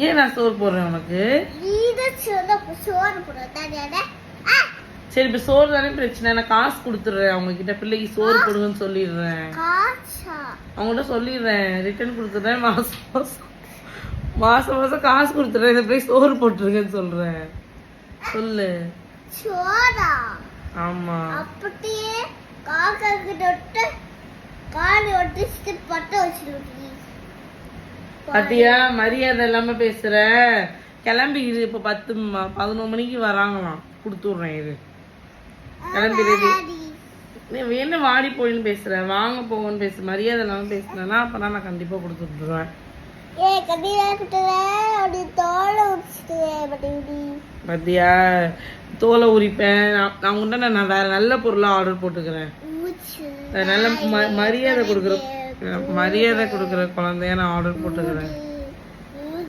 ஏன் நான் சோறு போடுறேன் உனக்கு? சரி இப்ப சோறு தானே பிரச்சனை, நான் காசு கொடுத்துடுறேன் அவங்க கிட்ட, பிள்ளைக்கு சோறு போடுங்கன்னு சொல்லிடுறேன். அவங்கள்ட்ட சொல்லிடுறேன், ரிட்டர்ன் கொடுத்துடுறேன். மாசம் மாசம் காசு கொடுத்துடுறேன், இந்த பிள்ளை சோறு போட்டுருங்கன்னு சொல்றேன். சொல்லு. ஆமா அப்படியே காக்கா கிட்ட காலி ஒட்டிட்டு பட்ட வச்சிருக்கீங்க. பாத்தியா மரியாதை இல்லாம பேசுற. கிளம்பி இரு, இப்ப 10-11 மணிக்கு வராங்களாம், கொடுத்துடுறேன் இரு. கிளம்பிடுது. நீ என்ன வாடி போயின்னு பேசுற, வாங்க போங்கன்னு பேசு. மரியாதை இல்லாம பேசுனா அப்பதான் நான் கண்டிப்பா கொடுத்துடுவேன். பாத்தியா தோலை உரிப்பேன் நான் உண்டா. நான் வேற நல்ல பொருளா ஆர்டர் போட்டுக்கிறேன். நல்ல மரியாதை கொடுக்குற குழந்தைய நான் ஆர்டர் போட்டுக்கிறேன்.